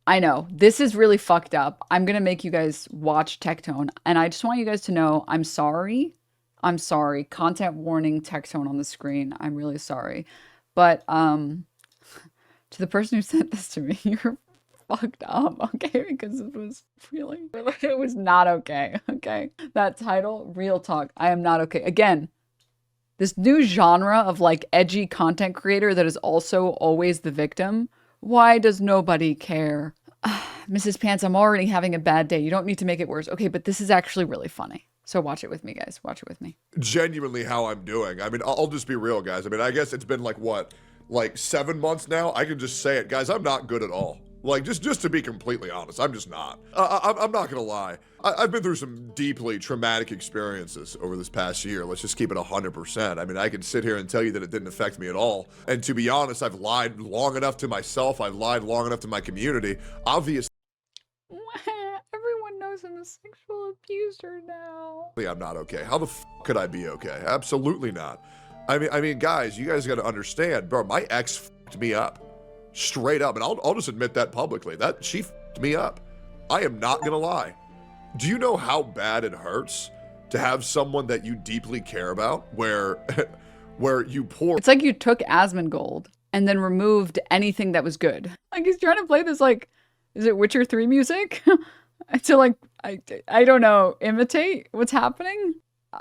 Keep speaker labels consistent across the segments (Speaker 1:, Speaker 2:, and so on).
Speaker 1: I know. This is really fucked up. I'm gonna make you guys watch Tectone, and I just want you guys to know I'm sorry. I'm sorry. Content warning Tectone on the screen. I'm really sorry. But to the person who sent this to me, you're fucked up, okay? Because it was really it was not okay, okay? That title, real talk. I am not okay. Again, this new genre of like edgy content creator that is also always the victim. Why does nobody care? Mrs. Pants, I'm already having a bad day. You don't need to make it worse. Okay, but this is actually really funny. So watch it with me, guys. Watch it with me.
Speaker 2: Genuinely how I'm doing. I mean, I'll just be real, guys. I mean, I guess it's been like, what, like 7 months now? I can just say it. Guys, I'm not good at all. Like, just to be completely honest, I'm just not. I'm not gonna lie. I've been through some deeply traumatic experiences over this past year. Let's just keep it 100%. I mean, I can sit here and tell you that it didn't affect me at all. And to be honest, I've lied long enough to myself. I've lied long enough to my community. Obviously,
Speaker 1: Everyone knows I'm a sexual abuser now.
Speaker 2: I'm not okay. How the f could I be okay? Absolutely not. I mean, guys, you guys got to understand, bro. My ex f***ed me up. Straight up, and I'll just admit that publicly. That she f***ed me up. I am not gonna lie. Do you know how bad it hurts to have someone that you deeply care about, where you pour?
Speaker 1: It's like you took Asmongold and then removed anything that was good. Like he's trying to play this like, is it Witcher 3 music? To like, I don't know, imitate what's happening?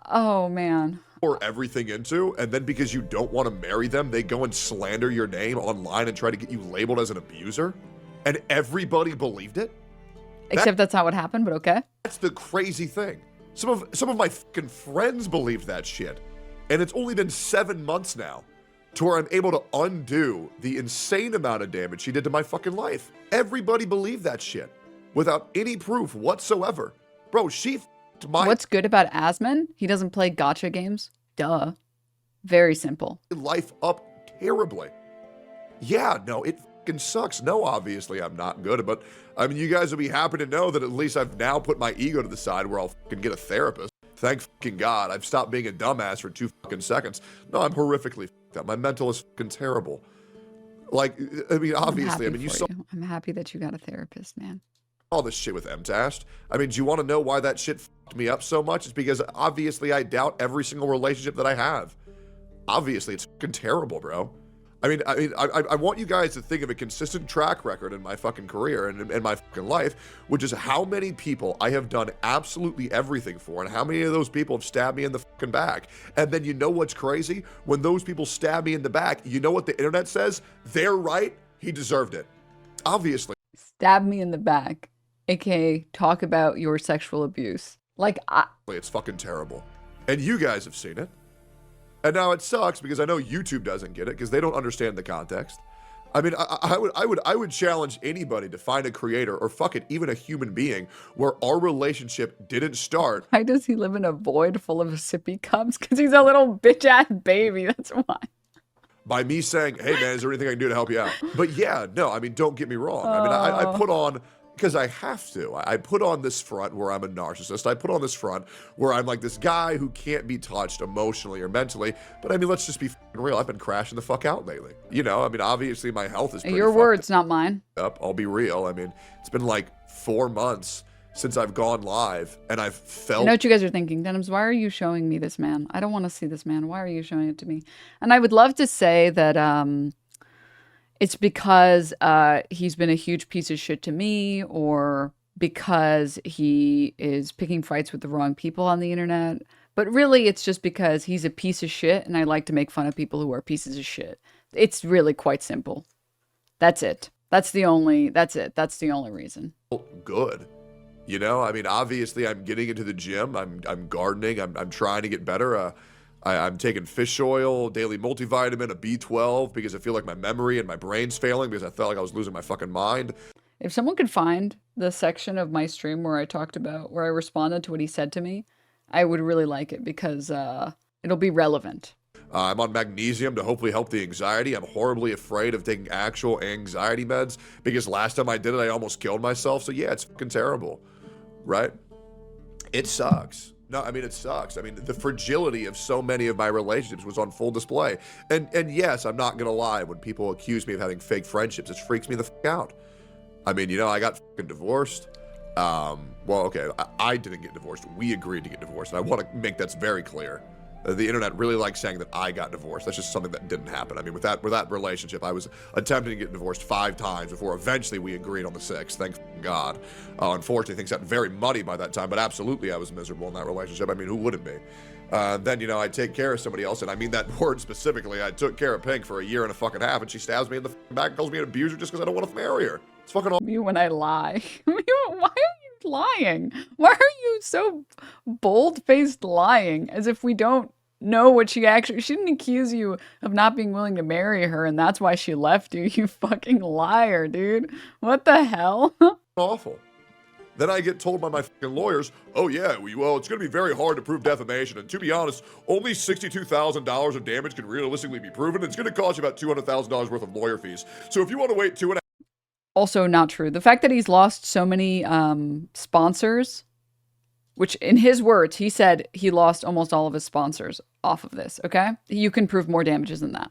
Speaker 1: Oh man.
Speaker 2: Pour everything into, and then because you don't want to marry them, they go and slander your name online and try to get you labeled as an abuser, and everybody believed it.
Speaker 1: Except that's not what happened, but okay.
Speaker 2: That's the crazy thing. Some of my fucking friends believed that shit, and it's only been 7 months now to where I'm able to undo the insane amount of damage she did to my fucking life. Everybody believed that shit without any proof whatsoever. Bro, she f***ed my
Speaker 1: What's good about Asmon? He doesn't play gotcha games. Duh. Very simple.
Speaker 2: life up terribly. Yeah, no, it fucking sucks. No, obviously I'm not good, but I mean, you guys will be happy to know that at least I've now put my ego to the side where I'll fucking get a therapist. Thank fucking God. I've stopped being a dumbass for 2 fucking seconds. No, I'm horrifically fucked up. My mental is fucking terrible. Like, I mean, obviously, I mean, you saw
Speaker 1: I'm happy that you got a therapist, man.
Speaker 2: all this shit with MTAST. I mean, do you want to know why that shit fucked me up so much? It's because obviously I doubt every single relationship that I have. Obviously, it's fucking terrible, bro. I want you guys to think of a consistent track record in my fucking career and in my fucking life, which is how many people I have done absolutely everything for, and how many of those people have stabbed me in the fucking back. And then you know what's crazy? When those people stab me in the back, you know what the internet says? They're right. He deserved it. Obviously.
Speaker 1: Stab me in the back, aka talk about your sexual abuse. Like,
Speaker 2: It's fucking terrible. And you guys have seen it. And now it sucks because I know YouTube doesn't get it because they don't understand the context. I mean, I would challenge anybody to find a creator, or fuck it, even a human being, where our relationship didn't start.
Speaker 1: Why does he live in a void full of sippy cups? Because he's a little bitch ass baby. That's why.
Speaker 2: By me saying, hey man, is there anything I can do to help you out? But yeah, no, I mean, don't get me wrong. I mean, I put on, because I have to, I put on this front where I'm a narcissist. I put on this front where I'm like this guy who can't be touched emotionally or mentally. But I mean, let's just be real. I've been crashing the fuck out lately. You know, I mean, obviously my health is pretty
Speaker 1: Your words, not mine.
Speaker 2: up. I'll be real. I mean, it's been like 4 months since I've gone live, and I've felt.
Speaker 1: I know what you guys are thinking. Denims, why are you showing me this man? I don't want to see this man. Why are you showing it to me? And I would love to say that it's because he's been a huge piece of shit to me, or because he is picking fights with the wrong people on the internet. But really, it's just because he's a piece of shit, and I like to make fun of people who are pieces of shit. It's really quite simple. That's it. That's the only reason.
Speaker 2: Good. You know, I mean, obviously I'm getting into the gym. I'm gardening. I'm trying to get better. I'm taking fish oil, daily multivitamin, a B12, because I feel like my memory and my brain's failing because I felt like I was losing my fucking mind.
Speaker 1: If someone could find the section of my stream where I responded to what he said to me, I would really like it, because it'll be relevant.
Speaker 2: I'm on magnesium to hopefully help the anxiety. I'm horribly afraid of taking actual anxiety meds because last time I did it, I almost killed myself. So yeah, it's fucking terrible, right? It sucks. No, I mean, it sucks. I mean, the fragility of so many of my relationships was on full display. And yes, I'm not going to lie. When people accuse me of having fake friendships, it freaks me the fuck out. I mean, you know, I got fucking divorced. Well, okay, I didn't get divorced. We agreed to get divorced, and I want to make that very clear. The internet really likes saying that I got divorced. That's just something that didn't happen. I mean, with that relationship, I was attempting to get divorced 5 times before eventually we agreed on the 6th. Thank God. Unfortunately, things got very muddy by that time, but absolutely I was miserable in that relationship. I mean, who wouldn't be? Then, you know, I take care of somebody else, and I mean that word specifically. I took care of Pink for a year and a fucking half, and she stabs me in the back and calls me an abuser just because I don't want to marry her. It's fucking awful.
Speaker 1: Me when I lie. Why are you lying? Why are you so bold-faced lying as if we don't know what she didn't accuse you of not being willing to marry her and that's why she left you, you fucking liar, dude. What the hell?
Speaker 2: Awful. Then I get told by my fucking lawyers, oh yeah, well, it's going to be very hard to prove defamation. And to be honest, only $62,000 of damage can realistically be proven. It's going to cost you about $200,000 worth of lawyer fees. So if you want to wait 2.5.
Speaker 1: Also not true. The fact that he's lost so many sponsors, which in his words, he said he lost almost all of his sponsors off of this, okay? You can prove more damages than that.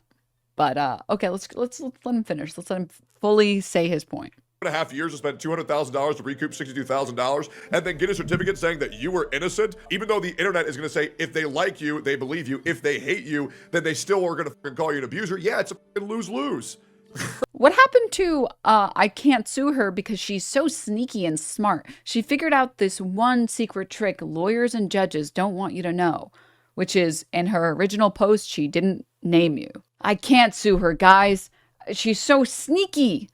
Speaker 1: But okay, let's let him finish. Let's let him fully say his point.
Speaker 2: 2.5 years to spend $200,000 to recoup $62,000 and then get a certificate saying that you were innocent, even though the internet is going to say if they like you, they believe you. If they hate you, then they still are going to call you an abuser. Yeah, it's a lose-lose.
Speaker 1: What happened to I can't sue her because she's so sneaky and smart? She figured out this one secret trick lawyers and judges don't want you to know, which is in her original post, she didn't name you. I can't sue her, guys. She's so sneaky.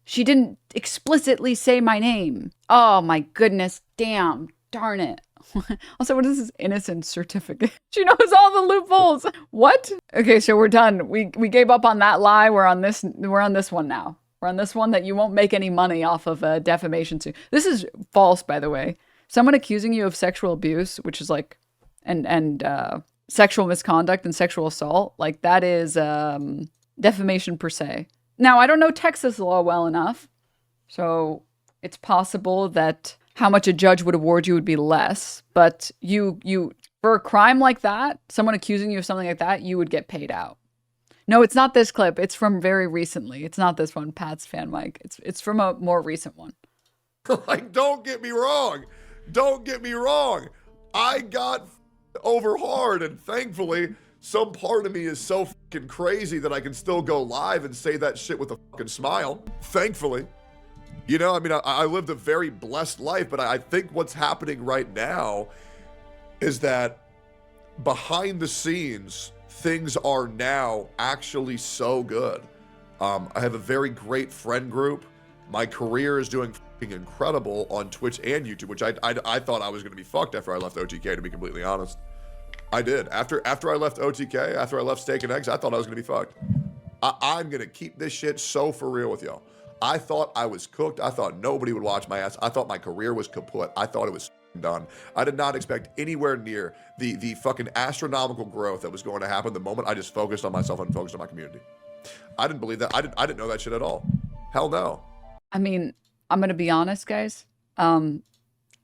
Speaker 1: She didn't explicitly say my name. Oh my goodness. Damn. Darn it. Also, what is this innocent certificate? She knows all the loopholes. What? Okay, so we're done. We gave up on that lie. We're on this one now. We're on this one that you won't make any money off of a defamation suit. This is false, by the way. Someone accusing you of sexual abuse, which is like and sexual misconduct and sexual assault, like that is defamation per se. Now, I don't know Texas law well enough, so it's possible that how much a judge would award you would be less, but you for a crime like that, someone accusing you of something like that, you would get paid out. No, it's not this clip. It's from very recently. It's not this one, Pat's fan mic. It's from a more recent one.
Speaker 2: Like, don't get me wrong. Don't get me wrong. I got over hard, and thankfully, some part of me is so fucking crazy that I can still go live and say that shit with a fucking smile. Thankfully. You know, I mean, I lived a very blessed life, but I think what's happening right now is that behind the scenes, things are now actually so good. I have a very great friend group. My career is doing fucking incredible on Twitch and YouTube, which I thought I was going to be fucked after I left OTK, to be completely honest. I did. After I left OTK, after I left Steak and Eggs, I thought I was going to be fucked. I'm going to keep this shit so for real with y'all. I thought I was cooked. I thought nobody would watch my ass. I thought my career was kaput. I thought it was done. I did not expect anywhere near the fucking astronomical growth that was going to happen the moment I just focused on myself and focused on my community. I didn't believe that. I didn't know that shit at all. Hell no.
Speaker 1: I mean, I'm going to be honest, guys.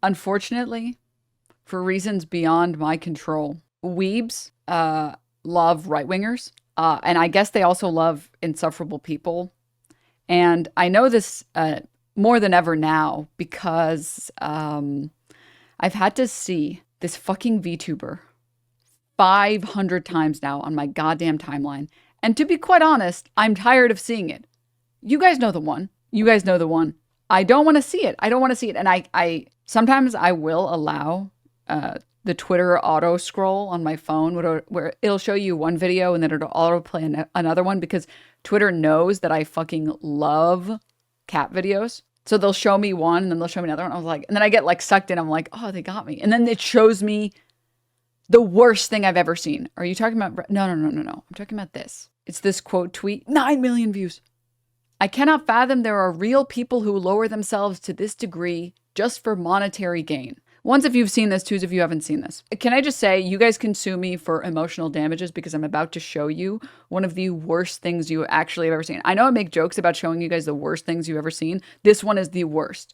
Speaker 1: Unfortunately, for reasons beyond my control, weebs love right-wingers. And I guess they also love insufferable people. And I know this more than ever now because I've had to see this fucking VTuber 500 times now on my goddamn timeline. And to be quite honest, I'm tired of seeing it. You guys know the one. You guys know the one. I don't want to see it. I don't want to see it. And I sometimes I will allow the Twitter auto scroll on my phone where it'll show you one video and then it'll auto play another one because Twitter knows that I fucking love cat videos. So they'll show me one and then they'll show me another one. I was like, and then I get like sucked in. I'm like, oh, they got me. And then it shows me the worst thing I've ever seen. Are you talking about? No. I'm talking about this. It's this quote tweet, 9 million views. I cannot fathom there are real people who lower themselves to this degree just for monetary gain. Ones if you've seen this, twos if you haven't seen this. Can I just say, you guys can sue me for emotional damages because I'm about to show you one of the worst things you actually have ever seen. I know I make jokes about showing you guys the worst things you've ever seen. This one is the worst.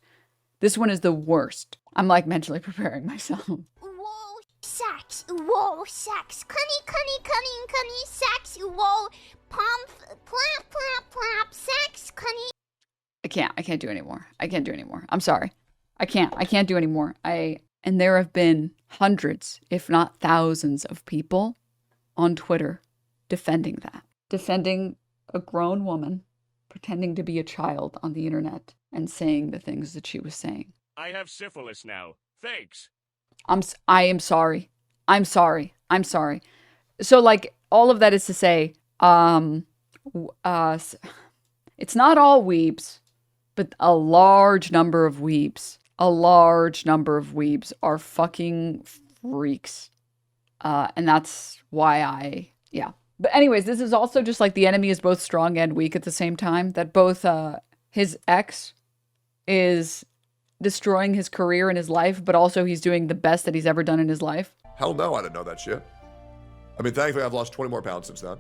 Speaker 1: This one is the worst. I'm like mentally preparing myself.
Speaker 3: Whoa, sex. Whoa, sex. Cunny, sex. Whoa, plop, plop, plop, sex, cunny.
Speaker 1: I can't do anymore. I can't do anymore. I'm sorry. I can't do anymore. And there have been hundreds, if not thousands of people on Twitter defending that. Defending a grown woman pretending to be a child on the internet and saying the things that she was saying.
Speaker 4: I have syphilis now. Thanks.
Speaker 1: I am sorry. I'm sorry. I'm sorry. So like all of that is to say, it's not all weebs, but a large number of weebs. A large number of weebs are fucking freaks. And that's why yeah. But anyways, this is also just like the enemy is both strong and weak at the same time. That both his ex is destroying his career and his life, but also he's doing the best that he's ever done in his life.
Speaker 2: Hell no, I didn't know that shit. I mean, thankfully I've lost 20 more pounds since then.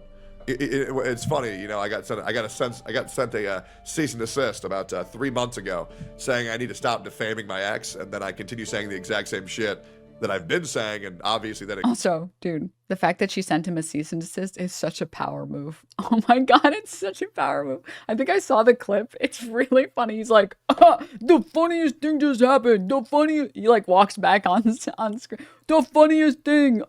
Speaker 2: It's funny, you know, I got sent a cease and desist about 3 months ago saying I need to stop defaming my ex, and then I continue saying the exact same shit that I've been saying, and obviously that
Speaker 1: Also, dude, the fact that she sent him a cease and desist is such a power move. Oh my god, it's such a power move. I think I saw the clip. It's really funny. He's like, the funniest thing just happened. The funniest. He like walks back on screen. The funniest thing.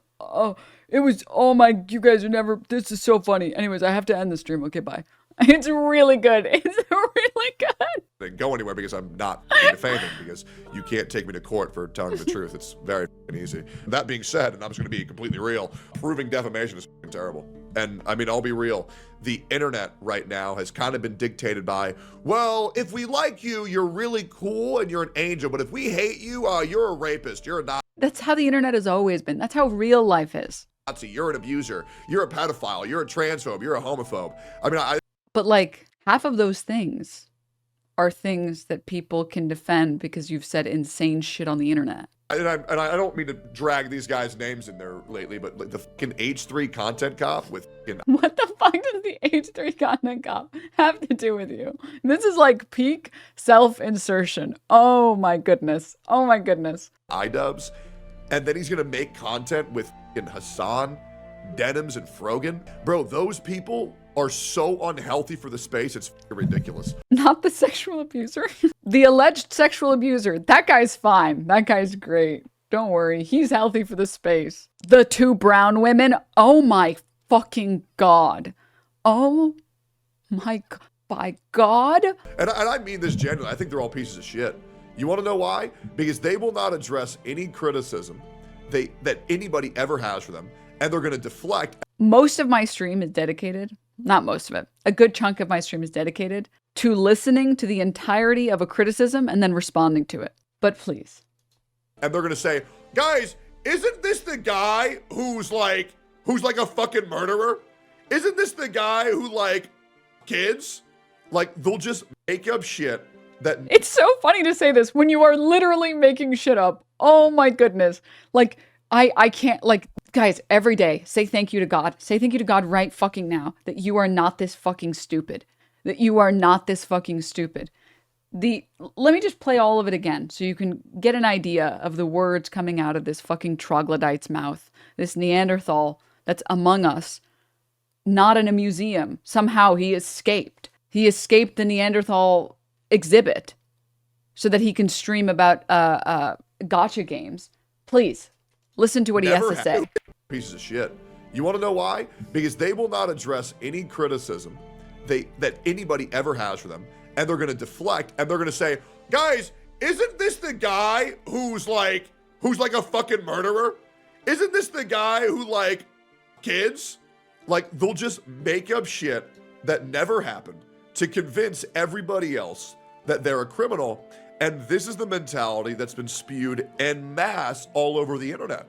Speaker 1: It was, oh my, you guys are never, this is so funny. Anyways, I have to end the stream. Okay, bye. It's really good. It's really good.
Speaker 2: They go anywhere because I'm not defaming, because you can't take me to court for telling the truth. It's very easy. That being said, and I'm just going to be completely real, proving defamation is terrible. And I mean, I'll be real. The internet right now has kind of been dictated by, well, if we like you, you're really cool and you're an angel. But if we hate you, you're a rapist. You're a Nazi.
Speaker 1: That's how the internet has always been. That's how real life is.
Speaker 2: You're an abuser. You're a pedophile. You're a transphobe. You're a homophobe. I mean,
Speaker 1: But like half of those things are things that people can defend because you've said insane shit on the internet.
Speaker 2: And I don't mean to drag these guys' names in there lately, but like the fucking H3 content cop with fucking...
Speaker 1: What the fuck does the H3 content cop have to do with you? This is like peak self-insertion. Oh my goodness. Oh my goodness.
Speaker 2: iDubbbz, and then he's gonna make content with fucking Hassan, Denims, and Frogan. Bro, those people are so unhealthy for the space, it's ridiculous.
Speaker 1: Not the sexual abuser. The alleged sexual abuser. That guy's fine. That guy's great. Don't worry. He's healthy for the space. The two brown women. Oh my fucking god. Oh my by god.
Speaker 2: And I mean this genuinely. I think they're all pieces of shit. You want to know why? Because they will not address any criticism that anybody ever has for them, and they're going to deflect.
Speaker 1: Most of my stream is dedicated, not most of it, a good chunk of my stream is dedicated to listening to the entirety of a criticism and then responding to it. But please.
Speaker 2: And they're going to say, guys, isn't this the guy who's like a fucking murderer? Isn't this the guy who like kids? Like, they'll just make up shit that...
Speaker 1: It's so funny to say this when you are literally making shit up. Oh my goodness. Like, I can't, like, guys, every day, say thank you to God. Say thank you to God right fucking now that you are not this fucking stupid. That you are not this fucking stupid. Let me just play all of it again so you can get an idea of the words coming out of this fucking troglodyte's mouth. This Neanderthal that's among us, not in a museum. Somehow he escaped. He escaped the Neanderthal exhibit so that he can stream about gotcha games. Please, listen to what he has to say.
Speaker 2: Pieces of shit. You want to know why? Because they will not address any criticism that anybody ever has for them, and they're going to deflect, and they're going to say, guys, isn't this the guy who's like a fucking murderer? Isn't this the guy who like kids? Like, they'll just make up shit that never happened to convince everybody else that they're a criminal. And this is the mentality that's been spewed en masse all over the internet.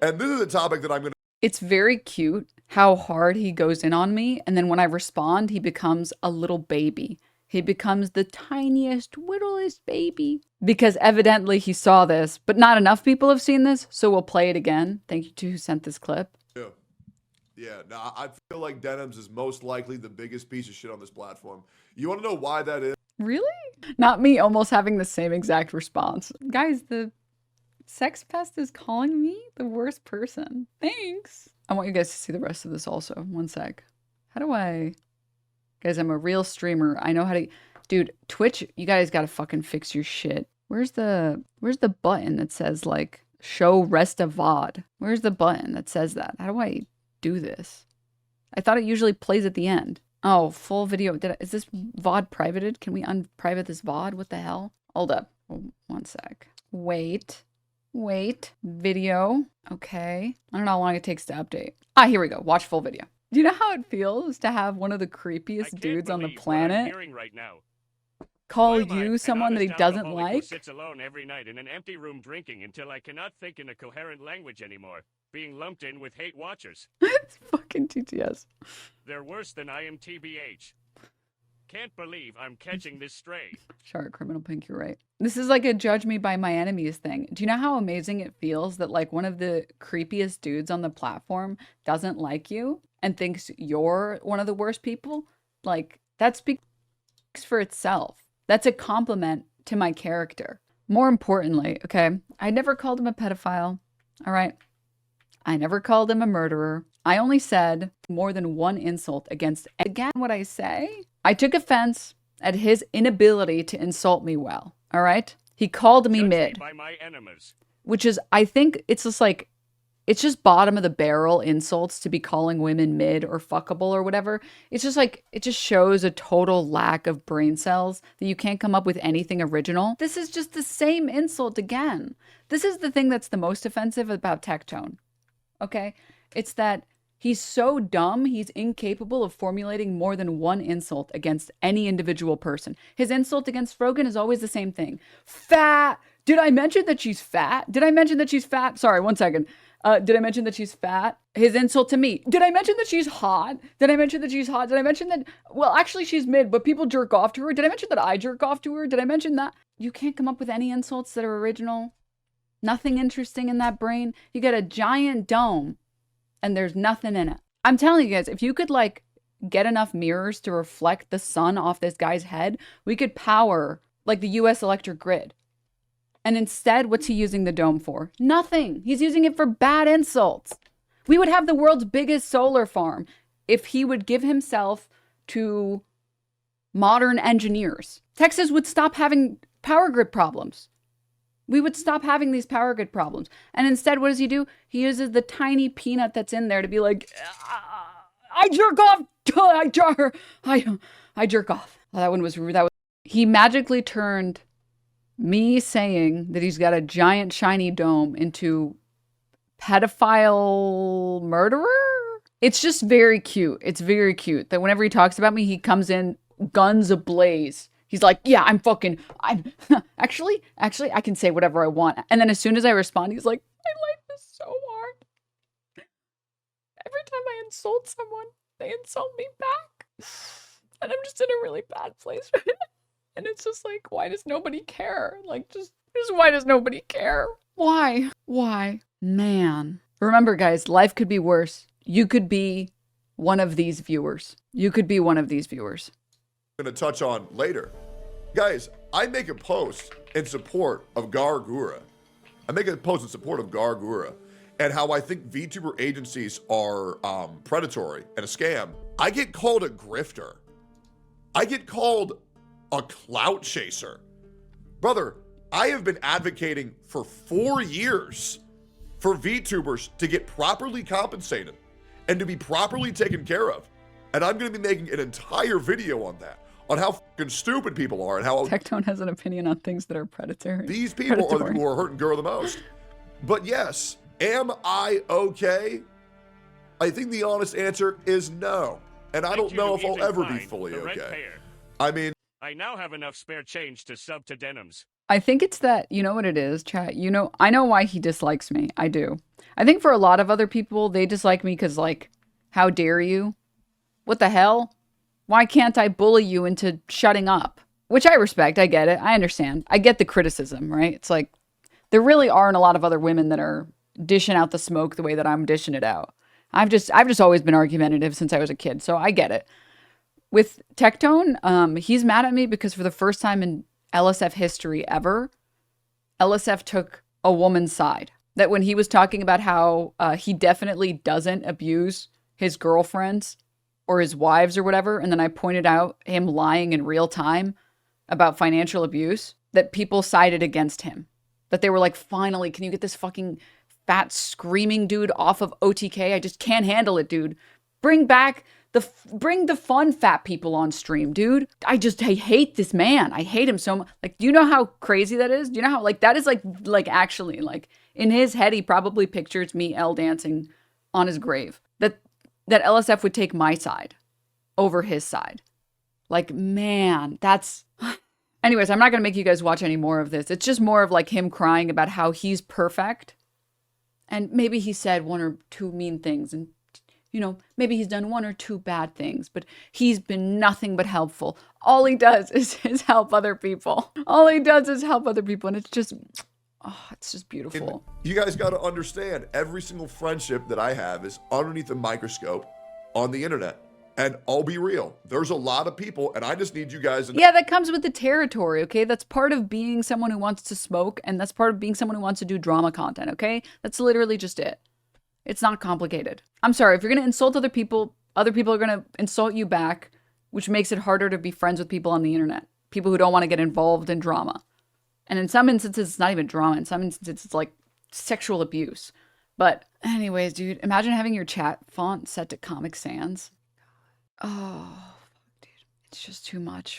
Speaker 2: And this is a topic that I'm going to...
Speaker 1: It's very cute how hard he goes in on me. And then when I respond, he becomes a little baby. He becomes the tiniest, littlest baby. Because evidently he saw this, but not enough people have seen this. So we'll play it again. Thank you to who sent this clip.
Speaker 2: Yeah, no, I feel like Denims is most likely the biggest piece of shit on this platform. You want to know why that is?
Speaker 1: Really? Not me almost having the same exact response. Guys, the sex pest is calling me the worst person. Thanks. I want you guys to see the rest of this also. One sec. How do I... Guys, I'm a real streamer. I know how to... Dude, Twitch, you guys gotta fucking fix your shit. Where's the button that says like show rest of VOD? Where's the button that says that? How do I do this? I thought it usually plays at the end. Oh, full video. Is this VOD privated? Can we unprivate this VOD? What the hell? Hold up. Oh, one sec. Wait. Video. Okay. I don't know how long it takes to update. Ah, here we go. Watch full video. Do you know how it feels to have one of the creepiest dudes on the planet
Speaker 4: Right now.
Speaker 1: call you someone that he doesn't
Speaker 4: Who
Speaker 1: like?
Speaker 4: sits alone every night in an empty room drinking until I cannot think in a coherent language anymore, being lumped in with hate watchers.
Speaker 1: It's fucking TTS.
Speaker 4: They're worse than I am TBH. Can't believe I'm catching this stray.
Speaker 1: Shark, criminal pink, you're right. This is like a judge me by my enemies thing. Do you know how amazing it feels that like one of the creepiest dudes on the platform doesn't like you and thinks you're one of the worst people? Like, that speaks for itself. That's a compliment to my character. More importantly, okay, I never called him a pedophile, all right? I never called him a murderer. I only said more than one insult against, again, what I say. I took offense at his inability to insult me well, all right? He called me mid,
Speaker 4: by my enemies.
Speaker 1: which is, I think it's just like, it's just bottom of the barrel insults to be calling women mid or fuckable or whatever. It's just like, it just shows a total lack of brain cells that you can't come up with anything original. This is just the same insult again. This is the thing that's the most offensive about Tectone, okay? It's that he's so dumb, he's incapable of formulating more than one insult against any individual person. His insult against Rogan is always the same thing. Fat. Did I mention that she's fat? Did I mention that she's fat? Sorry, one second. Did I mention that she's fat? His insult to me. Did I mention that she's hot? Did I mention that she's hot? Did I mention that, well, actually she's mid, but people jerk off to her? Did I mention that I jerk off to her? Did I mention that? You can't come up with any insults that are original. Nothing interesting in that brain. You got a giant dome and there's nothing in it. I'm telling you guys, if you could like get enough mirrors to reflect the sun off this guy's head, we could power like the US electric grid. And instead, what's he using the dome for? Nothing. He's using it for bad insults. We would have the world's biggest solar farm if he would give himself to modern engineers. Texas would stop having power grid problems. We would stop having these power grid problems. And instead, what does he do? He uses the tiny peanut that's in there to be like, I jerk off. I jerk off. Oh, that was. He magically turned me saying that he's got a giant shiny dome into pedophile murderer. It's just very cute. It's very cute that whenever he talks about me, he comes in guns ablaze. He's like, yeah, I'm actually, I can say whatever I want. And then as soon as I respond, he's like, I like this so hard. Every time I insult someone, they insult me back. And I'm just in a really bad place right now. And it's just like, why does nobody care? Like, just why does nobody care? Why? Man. Remember, guys, life could be worse. You could be one of these viewers. I'm
Speaker 2: Going to touch on later. Guys, I make a post in support of Gargura. And how I think VTuber agencies are predatory and a scam. I get called a grifter. I get called a clout chaser. Brother, I have been advocating for 4 years for VTubers to get properly compensated and to be properly taken care of. And I'm going to be making an entire video on that, on how fucking stupid people are and how
Speaker 1: Tectone has an opinion on things that are predatory.
Speaker 2: These people are the people who are hurting Gura the most. But yes, am I okay? I think the honest answer is no. And I don't know if I'll ever be fully okay. I mean,
Speaker 4: I now have enough spare change to sub to Denims.
Speaker 1: I think it's that, you know what it is, chat? You know, I know why he dislikes me. I do. I think for a lot of other people, they dislike me because, like, how dare you? What the hell? Why can't I bully you into shutting up? Which I respect. I get it. I understand. I get the criticism, right? It's like, there really aren't a lot of other women that are dishing out the smoke the way that I'm dishing it out. I've just always been argumentative since I was a kid, so I get it. With Tectone, he's mad at me because for the first time in LSF history ever, LSF took a woman's side. That when he was talking about how he definitely doesn't abuse his girlfriends or his wives or whatever, and then I pointed out him lying in real time about financial abuse that people sided against him. That they were like, finally, can you get this fucking fat screaming dude off of OTK? I just can't handle it, dude. Bring the fun fat people on stream, dude. I hate this man. I hate him so much. Like, do you know how crazy that is? Do you know how, like, that is like actually, like, in his head, he probably pictures me L dancing on his grave. That LSF would take my side over his side. Like, man, that's... Anyways, I'm not going to make you guys watch any more of this. It's just more of like him crying about how he's perfect. And maybe he said one or two mean things, and you know, maybe he's done one or two bad things, but he's been nothing but helpful. All he does is help other people. All he does is help other people. And it's just, oh, it's just beautiful.
Speaker 2: And you guys got to understand, every single friendship that I have is underneath a microscope on the internet. And I'll be real, there's a lot of people, and I just need you guys to know.
Speaker 1: Yeah, that comes with the territory, okay? That's part of being someone who wants to smoke, and that's part of being someone who wants to do drama content, okay? That's literally just it. It's not complicated. I'm sorry, if you're going to insult other people are going to insult you back, which makes it harder to be friends with people on the internet. People who don't want to get involved in drama. And in some instances, it's not even drama. In some instances, it's like sexual abuse. But anyways, dude, imagine having your chat font set to Comic Sans. Oh, dude, it's just too much.